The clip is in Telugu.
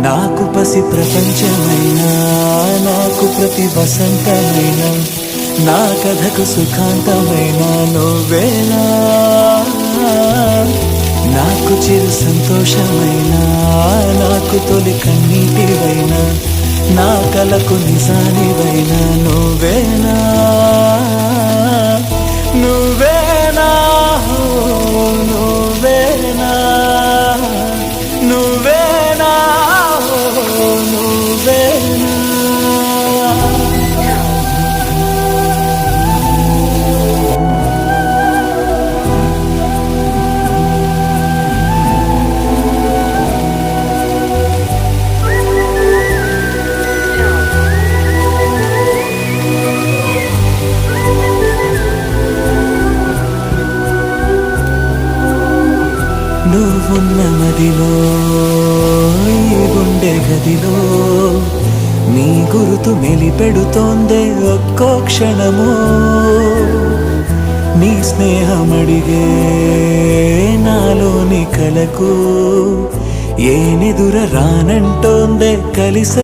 నాకు పసి ప్రపంచమైనా, నాకు ప్రతి వసంతమైనా, నా కథకు సుఖాంతమైన నువ్వేనా. నాకు చిరు సంతోషమైనా, నాకు తొలి కన్నీటివైనా, నా కలకు నిజానివైనా నువ్వేనా. నువ్వేనా, నువ్వేనా, నువ్వేనా, నువ్వేనా. నువ్వున్న మదిలో, ఈ గుండె గదిలో నీ గురుతు మెలిపెడుతోందే ఒక్కో క్షణము. నీ స్నేహమడిగే నాలోని కలకు ఏనెదుర రానంటోందే కలిస